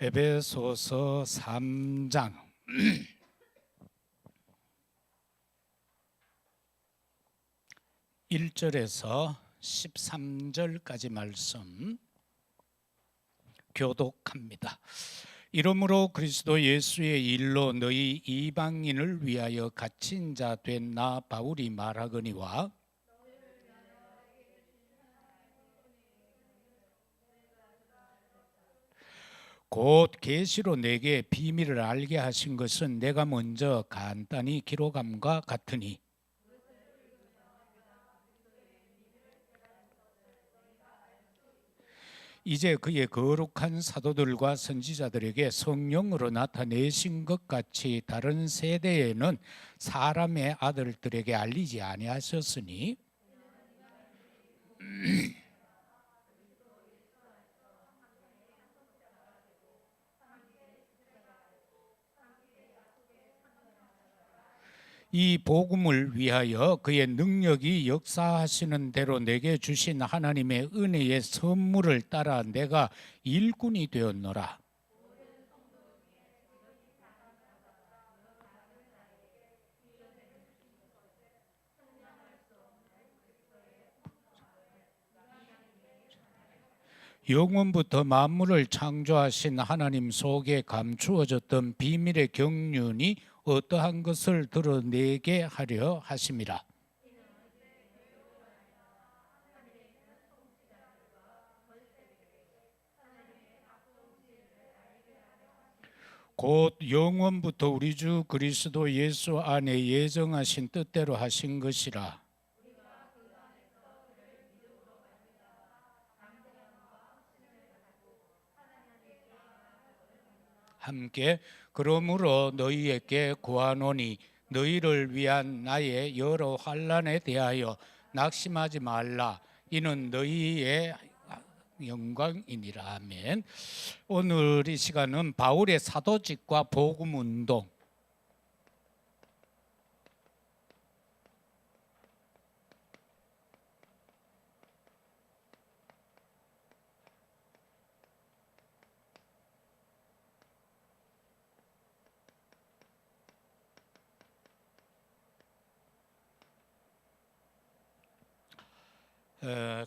에베소서 3장 1절에서 13절까지 말씀 교독합니다. 이러므로 그리스도 예수의 일로 너희 이방인을 위하여 갇힌 자 된 나 바울이 말하거니와 곧 계시로 내게 비밀을 알게 하신 것은 내가 먼저 간단히 기록함과 같으니 이제 그의 거룩한 사도들과 선지자들에게 성령으로 나타내신 것 같이 다른 세대에는 사람의 아들들에게 알리지 아니하셨으니 이 복음을 위하여 그의 능력이 역사하시는 대로 내게 주신 하나님의 은혜의 선물을 따라 내가 일꾼이 되었노라. 영원부터 만물을 창조하신 하나님 속에 감추어졌던 비밀의 경륜이 어떠한 것을 드러내게 하려 하심이라. 곧 영원부터 우리 주 그리스도 예수 안에 예정하신 뜻대로 하신 것이라. 함께 그러므로 너희에게 구하노니 너희를 위한 나의 여러 환난에 대하여 낙심하지 말라. 이는 너희의 영광이니라. 아멘. 오늘 이 시간은 바울의 사도직과 복음운동,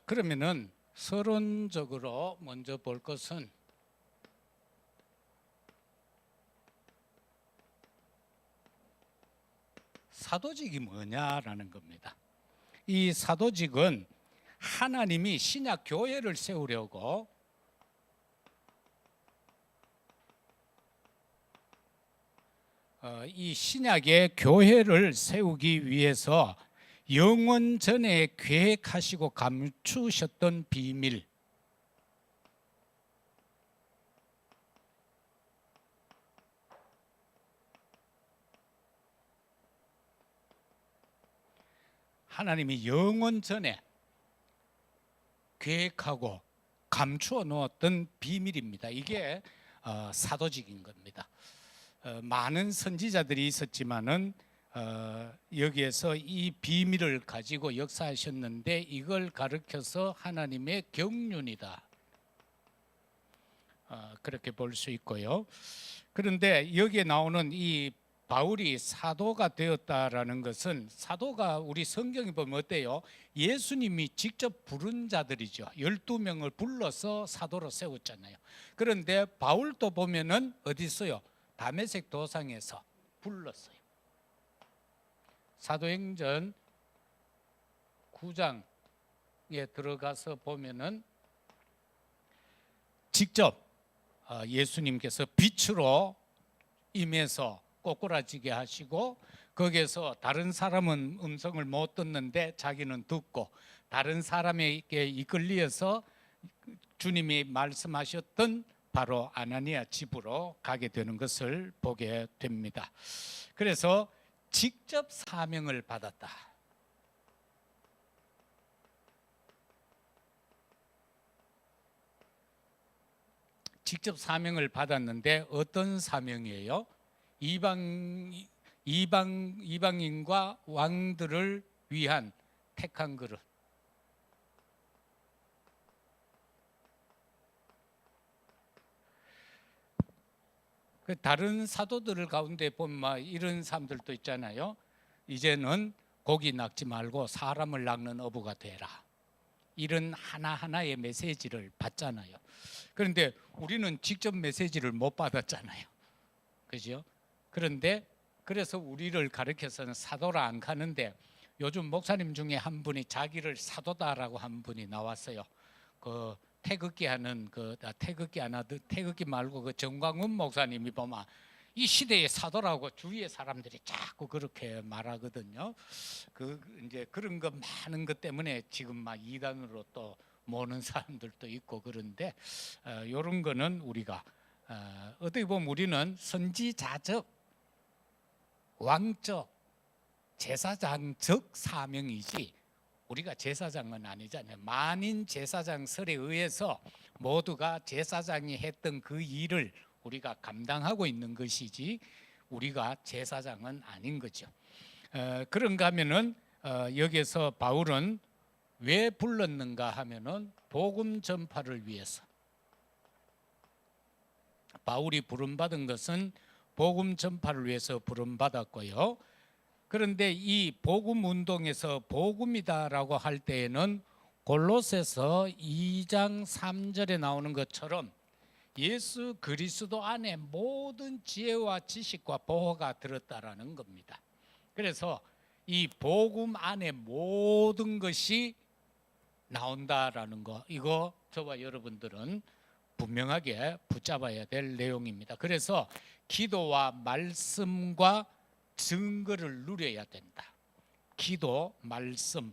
그러면은 서론적으로 먼저 볼 것은 사도직이 뭐냐라는 겁니다. 이 사도직은 하나님이 신약 교회를 세우려고 이 신약의 교회를 세우기 위해서 영원 전에 계획하시고 감추셨던 비밀, 하나님이 영원 전에 계획하고 감추어 놓았던 비밀입니다. 이게 사도직인 겁니다. 많은 선지자들이 있었지만은 여기에서 이 비밀을 가지고 역사하셨는데 이걸 가르쳐서 하나님의 경륜이다. 그렇게 볼 수 있고요. 그런데 여기에 나오는 이 바울이 사도가 되었다라는 것은, 사도가 우리 성경에 보면 어때요? 예수님이 직접 부른 자들이죠. 12명을 불러서 사도로 세웠잖아요. 그런데 바울도 보면은 어디 있어요? 다메섹 도상에서 불렀어요. 사도행전 9장에 들어가서 보면은 직접 예수님께서 빛으로 임해서 꼬꾸라지게 하시고, 거기에서 다른 사람은 음성을 못 듣는데 자기는 듣고, 다른 사람에게 이끌려서 주님이 말씀하셨던 바로 아나니아 집으로 가게 되는 것을 보게 됩니다. 그래서 직접 사명을 받았다. 직접 사명을 받았는데 어떤 사명이에요? 이방인과 왕들을 위한 택한 그릇. 그 다른 사도들 가운데 보면 막 이런 사람들도 있잖아요. 이제는 고기 낚지 말고 사람을 낚는 어부가 되라. 이런 하나하나의 메시지를 받잖아요. 그런데 우리는 직접 메시지를 못 받았잖아요. 그죠? 그런데 그래서 우리를 가르쳐서는 사도라 안 가는데, 요즘 목사님 중에 한 분이 자기를 사도다라고 한 분이 나왔어요. 그 태극기 하는 태극기 안 하듯, 태극기 말고 그 정광훈 목사님이 보면 이 시대의 사도라고 주위의 사람들이 자꾸 그렇게 말하거든요. 그 이제 그런 거 많은 것 때문에 지금 막 이단으로 또 모는 사람들도 있고, 그런데 이런 거는 우리가 어떻게 보면 우리는 선지자적, 왕적, 제사장적 사명이지 우리가 제사장은 아니잖아요. 만인 제사장설에 의해서 모두가 제사장이 했던 그 일을 우리가 감당하고 있는 것이지 우리가 제사장은 아닌 거죠. 그런가 하면은 여기서 바울은 왜 불렀는가 하면은 복음 전파를 위해서. 바울이 부름받은 것은 복음 전파를 위해서 부름받았고요. 그런데 이 복음 운동에서 복음이다라고 할 때에는 골로새서 2장 3절에 나오는 것처럼 예수 그리스도 안에 모든 지혜와 지식과 보호가 들었다라는 겁니다. 그래서 이 복음 안에 모든 것이 나온다라는 거, 이거 저와 여러분들은 분명하게 붙잡아야 될 내용입니다. 그래서 기도와 말씀과 증거를 누려야 된다. 기도, 말씀,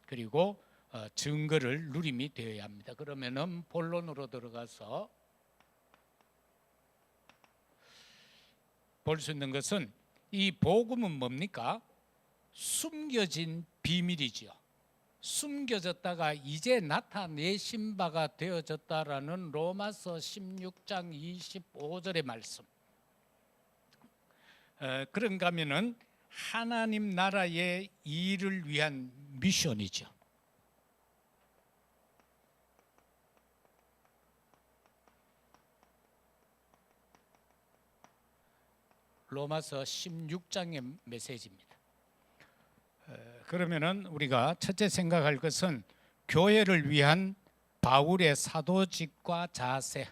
그리고 증거를 누림이 되어야 합니다. 그러면은 본론으로 들어가서 볼 수 있는 것은 이 복음은 뭡니까? 숨겨진 비밀이지요. 숨겨졌다가 이제 나타내신 바가 되어졌다라는 로마서 16장 25절의 말씀. 그런가 하면은 하나님 나라의 일을 위한 미션이죠. 로마서 16장의 메시지입니다. 그러면은 우리가 첫째 생각할 것은 교회를 위한 바울의 사도직과 자세.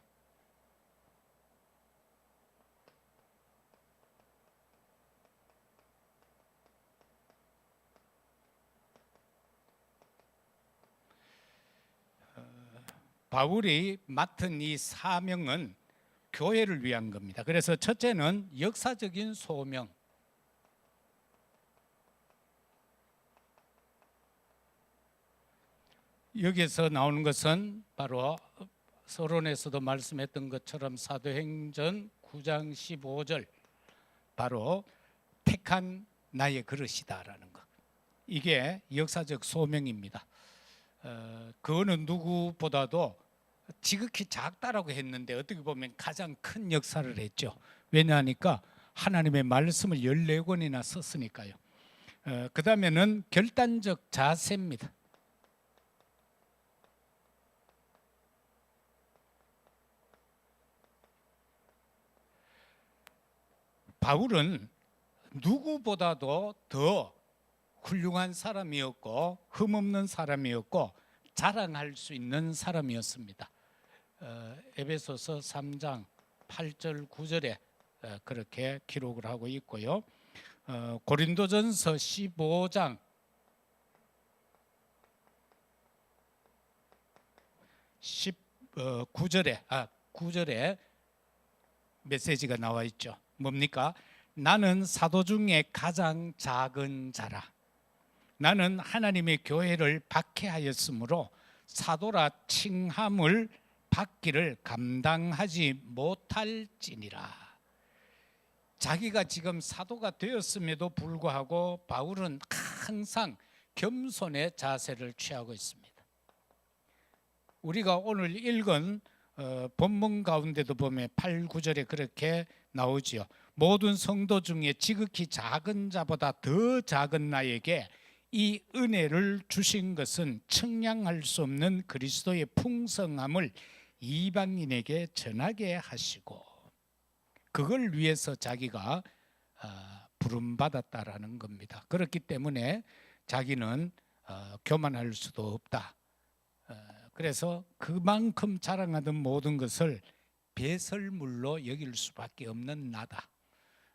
바울이 맡은 이 사명은 교회를 위한 겁니다. 그래서 첫째는 역사적인 소명. 여기에서 나오는 것은 바로 서론에서도 말씀했던 것처럼 사도행전 9장 15절, 바로 택한 나의 그릇이다라는 것. 이게 역사적 소명입니다. 그거는 누구보다도 지극히 작다라고 했는데 어떻게 보면 가장 큰 역사를 했죠. 왜냐하니까 하나님의 말씀을 14권이나 썼으니까요. 그 다음에는 결단적 자세입니다. 바울은 누구보다도 더 훌륭한 사람이었고 흠없는 사람이었고 자랑할 수 있는 사람이었습니다. 에베소서 3장 8절 9절에 그렇게 기록을 하고 있고요. 고린도전서 15장 9절에 메시지가 나와 있죠. 뭡니까? 나는 사도 중에 가장 작은 자라. 나는 하나님의 교회를 박해하였으므로 사도라 칭함을 받기를 감당하지 못할지니라. 자기가 지금 사도가 되었음에도 불구하고 바울은 항상 겸손의 자세를 취하고 있습니다. 우리가 오늘 읽은 본문 가운데도 보면 8, 9절에 그렇게 나오지요. 모든 성도 중에 지극히 작은 자보다 더 작은 나에게 이 은혜를 주신 것은 측량할 수 없는 그리스도의 풍성함을 이방인에게 전하게 하시고, 그걸 위해서 자기가 부름받았다라는 겁니다. 그렇기 때문에 자기는 교만할 수도 없다. 그래서 그만큼 자랑하던 모든 것을 배설물로 여길 수밖에 없는 나다.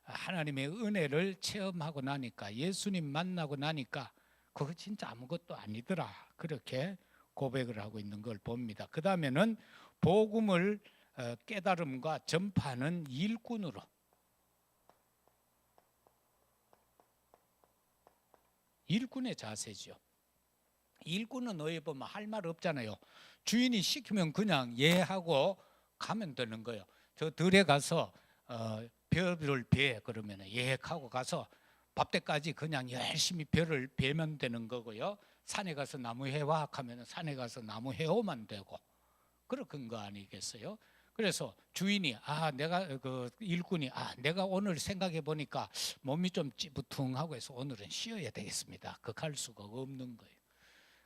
하나님의 은혜를 체험하고 나니까, 예수님 만나고 나니까 그거 진짜 아무것도 아니더라, 그렇게 고백을 하고 있는 걸 봅니다. 그 다음에는 복음을 깨달음과 전파하는 일꾼으로, 일꾼의 자세죠. 일꾼은 너희 보면 할 말 없잖아요. 주인이 시키면 그냥 예하고 가면 되는 거예요. 저 들에 가서 벼를 베 그러면 예하고 가서 밥 때까지 그냥 열심히 벼를 베면 되는 거고요. 산에 가서 나무 해와 하면 산에 가서 나무 해오면 되고, 그런 거 아니겠어요? 그래서 주인이 내가 그 일꾼이 내가 오늘 생각해 보니까 몸이 좀 찌부퉁하고 해서 오늘은 쉬어야 되겠습니다. 그 갈 수가 없는 거예요.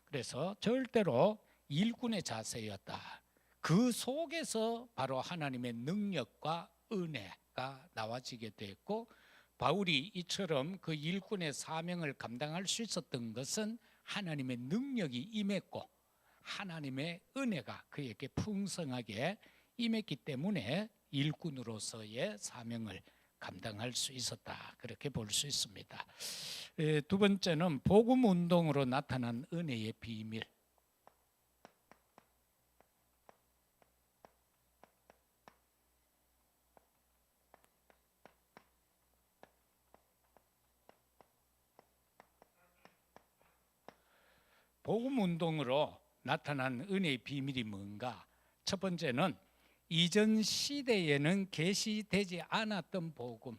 그래서 절대로 일꾼의 자세였다. 그 속에서 바로 하나님의 능력과 은혜가 나와지게 됐고, 바울이 이처럼 그 일꾼의 사명을 감당할 수 있었던 것은 하나님의 능력이 임했고 하나님의 은혜가 그에게 풍성하게 임했기 때문에 일꾼으로서의 사명을 감당할 수 있었다, 그렇게 볼 수 있습니다. 두 번째는 복음 운동으로 나타난 은혜의 비밀. 복음 운동으로 나타난 은혜의 비밀이 뭔가? 첫 번째는 이전 시대에는 계시되지 않았던 복음,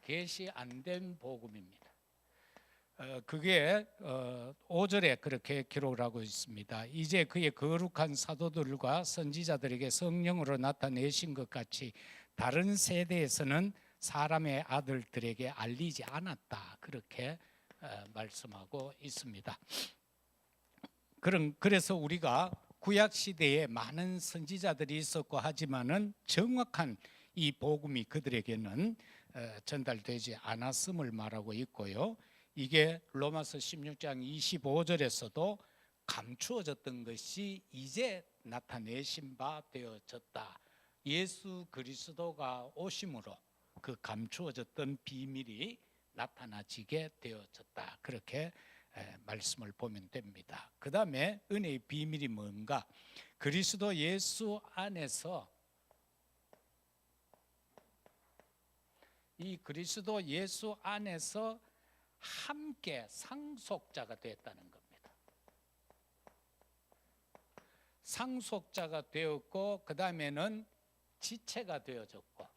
계시 안 된 복음입니다. 그게 5절에 그렇게 기록을 하고 있습니다. 이제 그의 거룩한 사도들과 선지자들에게 성령으로 나타내신 것 같이 다른 세대에서는 사람의 아들들에게 알리지 않았다, 그렇게 말씀하고 있습니다. 그래서 우리가 구약 시대에 많은 선지자들이 있었고 하지만은 정확한 이 복음이 그들에게는 전달되지 않았음을 말하고 있고요. 이게 로마서 16장 25절에서도 감추어졌던 것이 이제 나타내신 바 되어졌다. 예수 그리스도가 오심으로 그 감추어졌던 비밀이 나타나지게 되어졌다, 그렇게 말씀을 보면 됩니다. 그 다음에 은혜의 비밀이 뭔가? 그리스도 예수 안에서, 이 그리스도 예수 안에서 함께 상속자가 됐다는 겁니다. 상속자가 되었고 그 다음에는 지체가 되어졌고,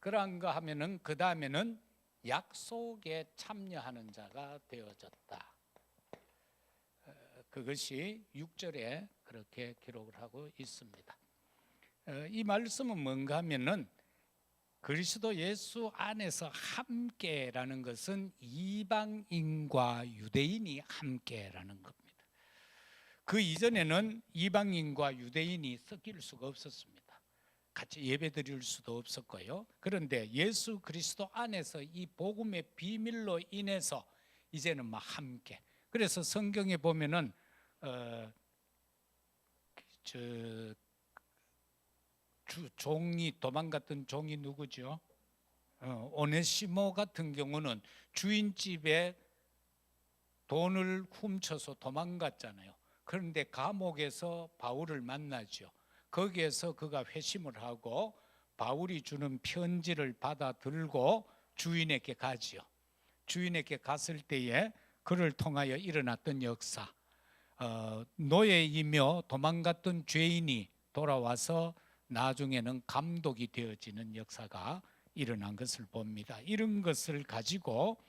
그러한가 하면은 그 다음에는 약속에 참여하는 자가 되어졌다. 그것이 6절에 그렇게 기록을 하고 있습니다. 이 말씀은 뭔가 하면은 그리스도 예수 안에서 함께라는 것은 이방인과 유대인이 함께라는 겁니다. 그 이전에는 이방인과 유대인이 섞일 수가 없었습니다. 같이 예배 드릴 수도 없었고요. 그런데 예수 그리스도 안에서 이 복음의 비밀로 인해서 이제는 막 함께. 그래서 성경에 보면은 종이 도망갔던 종이 누구죠? 오네시모 같은 경우는 주인집에 돈을 훔쳐서 도망갔잖아요. 그런데 감옥에서 바울을 만나죠. 거기에서 그가 회심을 하고 바울이 주는 편지를 받아 들고 주인에게 가지요. 주인에게 갔을 때에 그를 통하여 일어났던 역사, 노예이며 도망갔던 죄인이 돌아와서 나중에는 감독이 되어지는 역사가 일어난 것을 봅니다. 이런 것을 가지고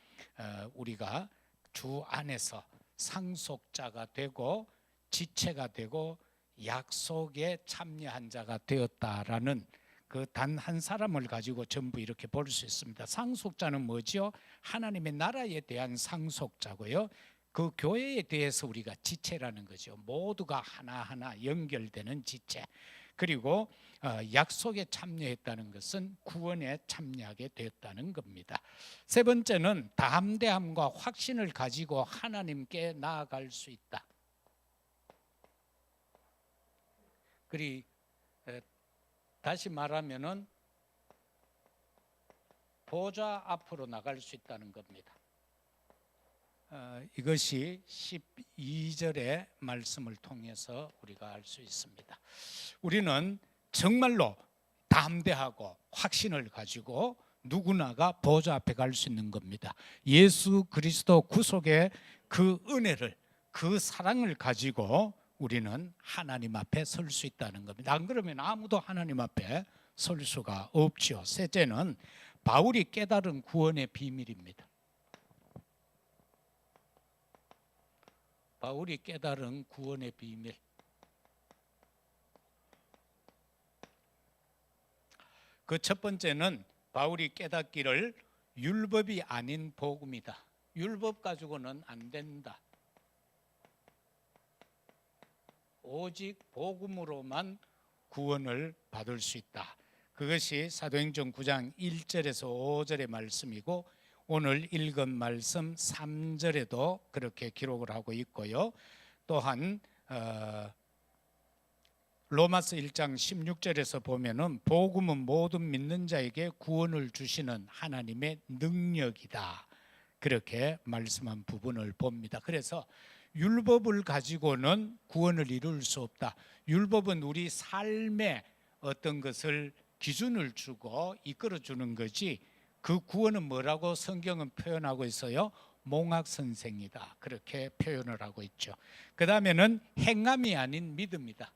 우리가 주 안에서 상속자가 되고 지체가 되고 약속에 참여한 자가 되었다라는 그 단 한 사람을 가지고 전부 이렇게 볼 수 있습니다. 상속자는 뭐죠? 하나님의 나라에 대한 상속자고요. 그 교회에 대해서 우리가 지체라는 거죠. 모두가 하나하나 연결되는 지체. 그리고 약속에 참여했다는 것은 구원에 참여하게 되었다는 겁니다. 세 번째는 담대함과 확신을 가지고 하나님께 나아갈 수 있다. 그리 다시 말하면은 보좌 앞으로 나갈 수 있다는 겁니다. 이것이 12절의 말씀을 통해서 우리가 알 수 있습니다. 우리는 정말로 담대하고 확신을 가지고 누구나가 보좌 앞에 갈 수 있는 겁니다. 예수 그리스도 구속의 그 은혜를, 그 사랑을 가지고 우리는 하나님 앞에 설 수 있다는 겁니다. 안 그러면 아무도 하나님 앞에 설 수가 없지요. 셋째는 바울이 깨달은 구원의 비밀입니다. 바울이 깨달은 구원의 비밀. 그 첫 번째는 바울이 깨닫기를 율법이 아닌 복음이다. 율법 가지고는 안 된다. 오직 복음으로만 구원을 받을 수 있다. 그것이 사도행전 9장 1절에서 5절의 말씀이고 오늘 읽은 말씀 3절에도 그렇게 기록을 하고 있고요. 또한 로마서 1장 16절에서 보면은 복음은 모든 믿는 자에게 구원을 주시는 하나님의 능력이다. 그렇게 말씀한 부분을 봅니다. 그래서 율법을 가지고는 구원을 이룰 수 없다. 율법은 우리 삶에 어떤 것을 기준을 주고 이끌어 주는 거지, 그 구원은 뭐라고 성경은 표현하고 있어요? 몽학선생이다. 그렇게 표현을 하고 있죠. 그 다음에는 행함이 아닌 믿음이다.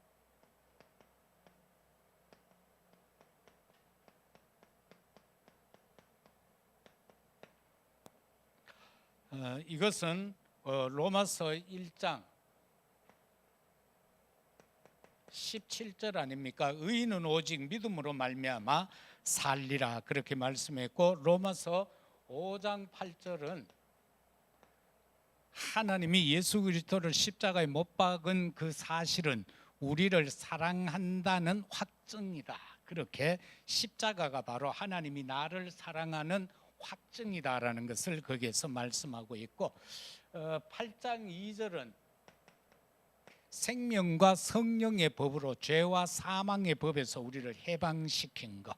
이것은 로마서 1장 17절 아닙니까? 의인은 오직 믿음으로 말미암아 살리라 그렇게 말씀했고, 로마서 5장 8절은 하나님이 예수 그리스도를 십자가에 못 박은 그 사실은 우리를 사랑한다는 확증이다. 그렇게 십자가가 바로 하나님이 나를 사랑하는 확증이다라는 것을 거기에서 말씀하고 있고, 8장 2절은 생명과 성령의 법으로 죄와 사망의 법에서 우리를 해방시킨 것,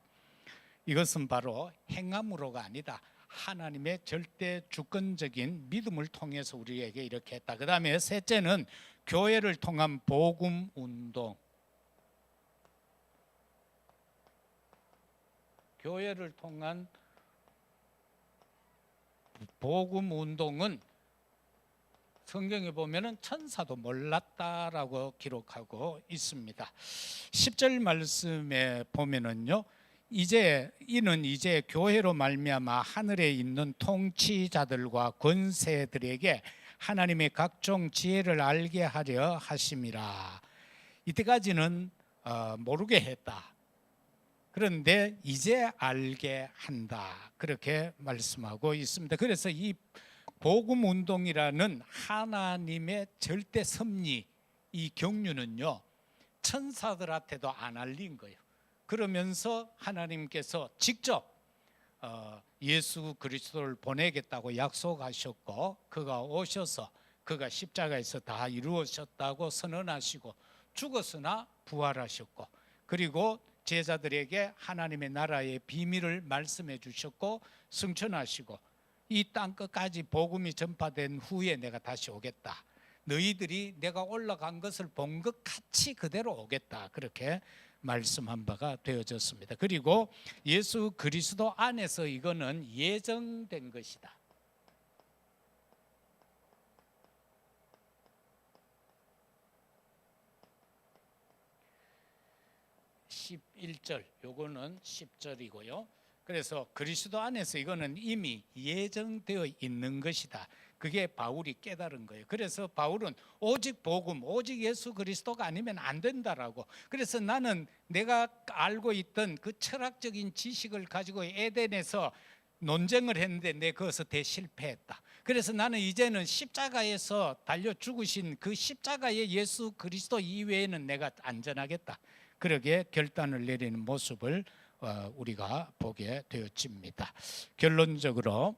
이것은 바로 행함으로가 아니다. 하나님의 절대 주권적인 믿음을 통해서 우리에게 이렇게 했다. 그 다음에 셋째는 교회를 통한 복음 운동. 교회를 통한 복음 운동은 성경에 보면은 천사도 몰랐다라고 기록하고 있습니다. 10절 말씀에 보면은요, 이는 이제 교회로 말미암아 하늘에 있는 통치자들과 권세들에게 하나님의 각종 지혜를 알게 하려 하심이라. 이때까지는 모르게 했다. 그런데 이제 알게 한다. 그렇게 말씀하고 있습니다. 그래서 이 복음 운동이라는 하나님의 절대 섭리, 이 경륜은요, 천사들한테도 안 알린 거예요. 그러면서 하나님께서 직접 예수 그리스도를 보내겠다고 약속하셨고, 그가 오셔서 그가 십자가에서 다 이루어졌다고 선언하시고, 죽었으나 부활하셨고, 그리고 제자들에게 하나님의 나라의 비밀을 말씀해 주셨고 승천하시고, 이 땅 끝까지 복음이 전파된 후에 내가 다시 오겠다. 너희들이 내가 올라간 것을 본 것 같이 그대로 오겠다. 그렇게 말씀한 바가 되어졌습니다. 그리고 예수 그리스도 안에서 이거는 예정된 것이다. 11절, 요거는 10절이고요. 그래서 그리스도 안에서 이거는 이미 예정되어 있는 것이다. 그게 바울이 깨달은 거예요. 그래서 바울은 오직 복음, 오직 예수 그리스도가 아니면 안 된다라고. 그래서 나는 내가 알고 있던 그 철학적인 지식을 가지고 에덴에서 논쟁을 했는데 내 거기서 대실패했다. 그래서 나는 이제는 십자가에서 달려 죽으신 그 십자가의 예수 그리스도 이외에는 내가 안전하겠다. 그러게 결단을 내리는 모습을 우리가 보게 되어집니다. 결론적으로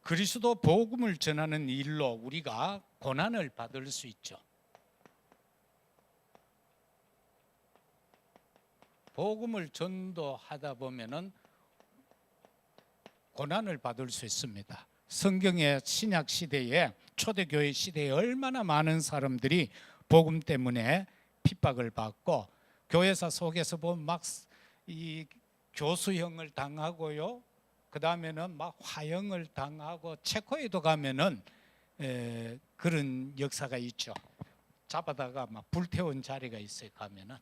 그리스도 복음을 전하는 일로 우리가 고난을 받을 수 있죠. 복음을 전도하다 보면은 고난을 받을 수 있습니다. 성경의 신약 시대에 초대교회 시대에 얼마나 많은 사람들이 복음 때문에 핍박을 받고 교회사 속에서 보면 막 이 교수형을 당하고요. 그 다음에는 막 화형을 당하고 체코에도 가면은 그런 역사가 있죠. 잡아다가 막 불태운 자리가 있어요. 가면은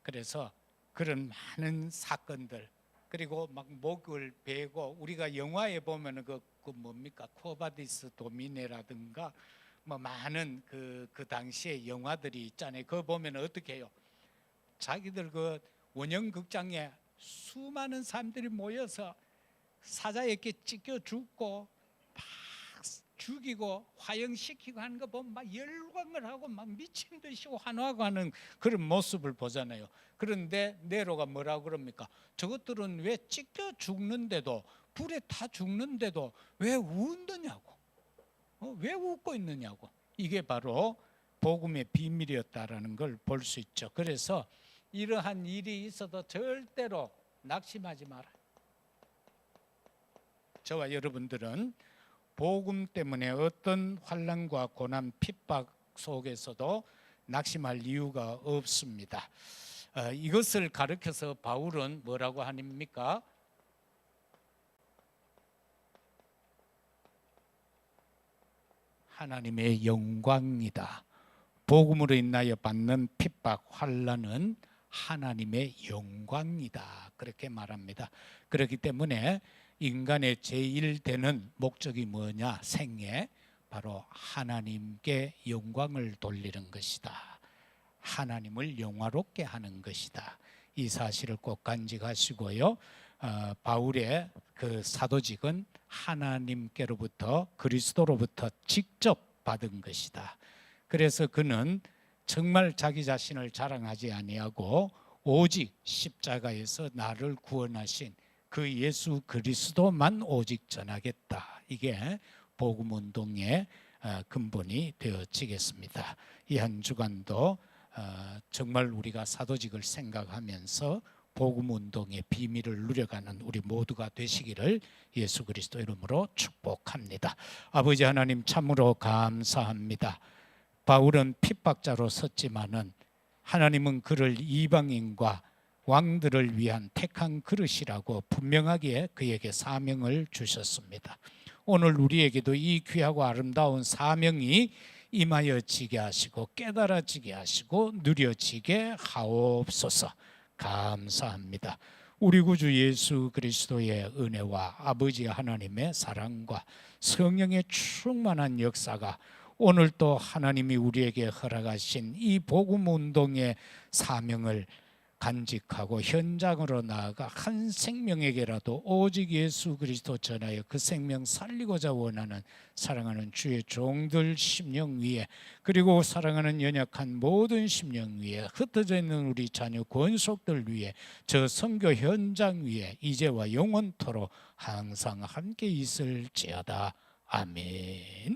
그래서 그런 많은 사건들 그리고 막 목을 베고 우리가 영화에 보면은 그 뭡니까 코바디스 도미네라든가 뭐 많은 그 당시에 영화들이 있잖아요. 그거 보면 어떻게 해요? 자기들 그 원형 극장에 수많은 사람들이 모여서 사자에게 찢겨 죽고 막 죽이고 화형시키고 하는 거 보면 막 열광을 하고 막 미친 듯이 환호하고 하는 그런 모습을 보잖아요. 그런데 네로가 뭐라고 그럽니까? 저것들은 왜 찢겨 죽는데도 불에 타 죽는데도 왜 웃느냐고, 왜 웃고 있느냐고. 이게 바로 복음의 비밀이었다라는 걸 볼 수 있죠. 그래서 이러한 일이 있어도 절대로 낙심하지 마라. 저와 여러분들은 복음 때문에 어떤 환난과 고난, 핍박 속에서도 낙심할 이유가 없습니다. 이것을 가르쳐서 바울은 뭐라고 합니까? 하나님의 영광이다. 복음으로 인하여 받는 핍박, 환난은 하나님의 영광이다. 그렇게 말합니다. 그렇기 때문에 인간의 제1되는 목적이 뭐냐? 생애 바로 하나님께 영광을 돌리는 것이다. 하나님을 영화롭게 하는 것이다. 이 사실을 꼭 간직하시고요. 바울의 그 사도직은 하나님께로부터 그리스도로부터 직접 받은 것이다. 그래서 그는 정말 자기 자신을 자랑하지 아니하고 오직 십자가에서 나를 구원하신 그 예수 그리스도만 오직 전하겠다. 이게 복음운동의 근본이 되어지겠습니다. 이 한 주간도 정말 우리가 사도직을 생각하면서 복음운동의 비밀을 누려가는 우리 모두가 되시기를 예수 그리스도 이름으로 축복합니다. 아버지 하나님 참으로 감사합니다. 바울은 핍박자로 섰지만은 하나님은 그를 이방인과 왕들을 위한 택한 그릇이라고 분명하게 그에게 사명을 주셨습니다. 오늘 우리에게도 이 귀하고 아름다운 사명이 임하여지게 하시고 깨달아지게 하시고 누려지게 하옵소서. 감사합니다. 우리 구주 예수 그리스도의 은혜와 아버지 하나님의 사랑과 성령의 충만한 역사가 오늘 또 하나님이 우리에게 허락하신 이 복음 운동의 사명을 간직하고 현장으로 나아가 한 생명에게라도 오직 예수 그리스도 전하여 그 생명 살리고자 원하는 사랑하는 주의 종들 심령 위에 그리고 사랑하는 연약한 모든 심령 위에 흩어져 있는 우리 자녀 권속들 위에 저 선교 현장 위에 이제와 영원토록 항상 함께 있을지어다. 아멘.